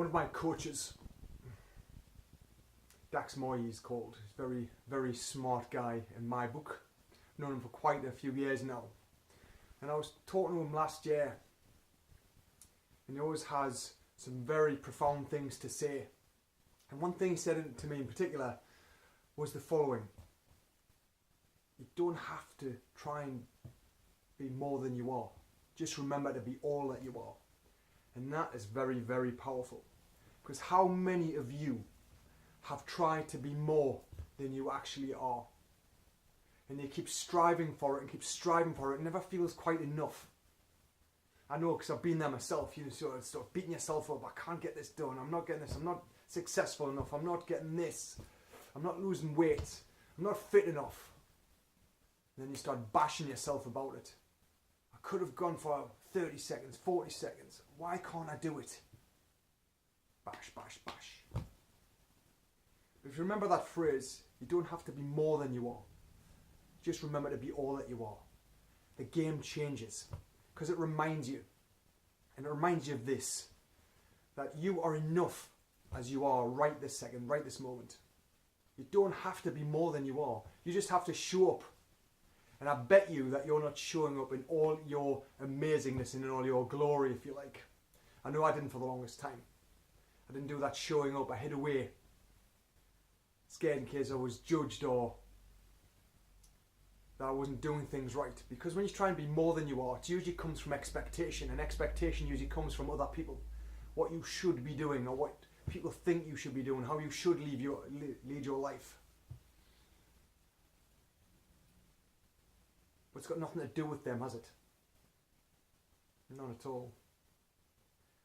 One of my coaches, Dax Moy he's called, he's a very, very smart guy in my book. I've known him for quite a few years now. And I was talking to him last year, and he always has some very profound things to say. And one thing he said to me in particular was the following: you don't have to try and be more than you are. Just remember to be all that you are. And that is very, very powerful. Because how many of you have tried to be more than you actually are? And you keep striving for it and keep striving for it. It never feels quite enough. I know, because I've been there myself. You sort of beating yourself up. I can't get this done. I'm not getting this. I'm not successful enough. I'm not getting this. I'm not losing weight. I'm not fit enough. And then you start bashing yourself about it. I could have gone for 30 seconds, 40 seconds. Why can't I do it? Bash, bash, bash. But if you remember that phrase, you don't have to be more than you are. Just remember to be all that you are. The game changes because it reminds you, and it reminds you of this, that you are enough as you are right this second, right this moment. You don't have to be more than you are. You just have to show up. And I bet you that you're not showing up in all your amazingness and in all your glory, if you like. I know I didn't for the longest time. I didn't do that showing up. I hid away, scared in case I was judged or that I wasn't doing things right. Because when you try and be more than you are, it usually comes from expectation, and expectation usually comes from other people. What you should be doing, or what people think you should be doing, how you should lead your life. But it's got nothing to do with them, has it? None at all.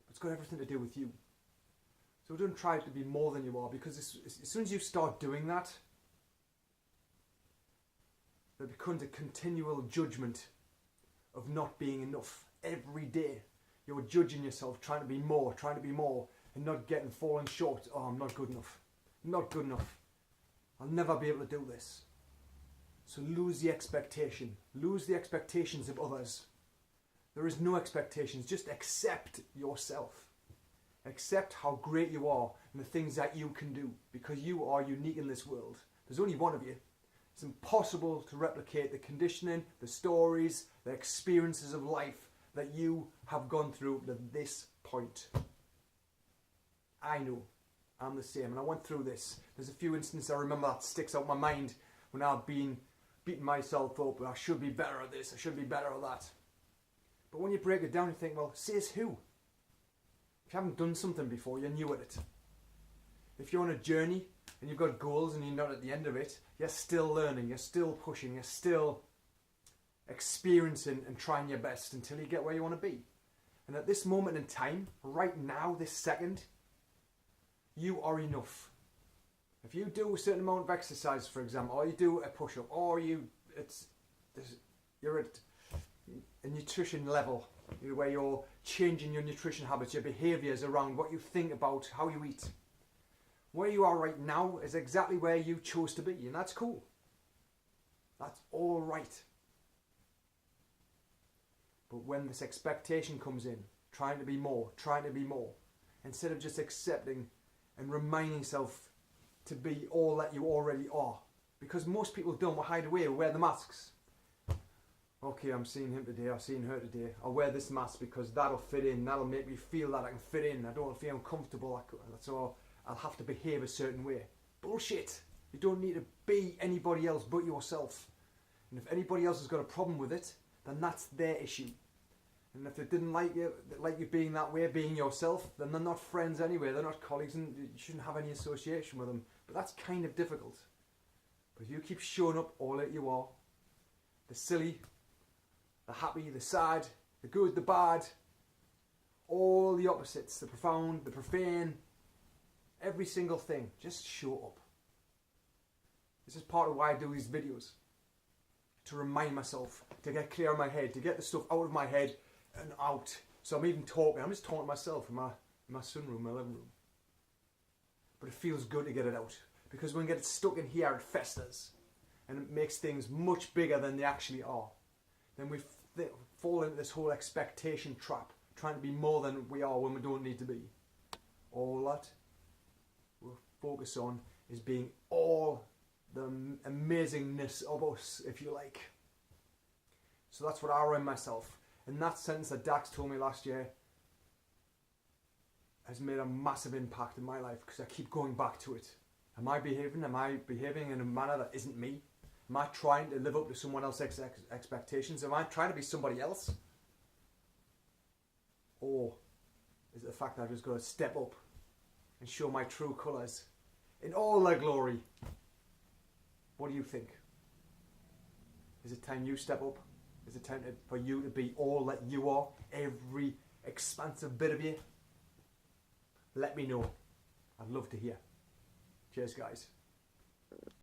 But it's got everything to do with you. So don't try to be more than you are, because as soon as you start doing that, there becomes a continual judgment of not being enough. Every day you're judging yourself, trying to be more, and not falling short. Oh, I'm not good enough. Not good enough. I'll never be able to do this. So lose the expectation. Lose the expectations of others. There is no expectations. Just accept yourself. Accept how great you are and the things that you can do, because you are unique in this world. There's only one of you. It's impossible to replicate the conditioning, the stories, the experiences of life that you have gone through to this point. I know. I'm the same. And I went through this. There's a few instances I remember that sticks out in my mind when I've been beating myself up. I should be better at this. I should be better at that. But when you break it down, you think, well, says who? If you haven't done something before, you're new at it. If you're on a journey and you've got goals and you're not at the end of it, you're still learning, you're still pushing, you're still experiencing and trying your best until you get where you want to be. And at this moment in time, right now, this second, you are enough. If you do a certain amount of exercise, for example, or you do a push-up, or you're at a nutrition level where you're changing your nutrition habits, your behaviours around what you think about, how you eat. Where you are right now is exactly where you chose to be, and that's cool. That's all right. But when this expectation comes in, trying to be more, instead of just accepting and reminding yourself to be all that you already are. Because most people don't hide away or wear the masks. Okay, I'm seeing him today, I've seen her today. I'll wear this mask because that'll fit in, that'll make me feel that I can fit in. I don't feel uncomfortable, so I'll have to behave a certain way. Bullshit! You don't need to be anybody else but yourself. And if anybody else has got a problem with it, then that's their issue. And if they didn't like you being that way, being yourself, then they're not friends anyway, they're not colleagues, and you shouldn't have any association with them. But that's kind of difficult. But if you keep showing up all that you are, the silly, the happy, the sad, the good, the bad, all the opposites, the profound, the profane, every single thing, just show up. This is part of why I do these videos. To remind myself, to get clear in my head, to get the stuff out of my head and out. So I'm even talking, I'm just talking to myself in my sunroom, my living room. But it feels good to get it out. Because when we get stuck in here, it festers. And it makes things much bigger than they actually are. Then we fall into this whole expectation trap, trying to be more than we are when we don't need to be. all that we'll focus on is being all the amazingness of us, if you like. So that's what I remind myself. And that sentence that Dax told me last year has made a massive impact in my life because I keep going back to it. Am I behaving in a manner that isn't me? Am I trying to live up to someone else's expectations? Am I trying to be somebody else? Or is it the fact that I've just got to step up and show my true colours in all their glory? What do you think? Is it time you step up? Is it time for you to be all that you are? Every expansive bit of you? Let me know. I'd love to hear. Cheers, guys.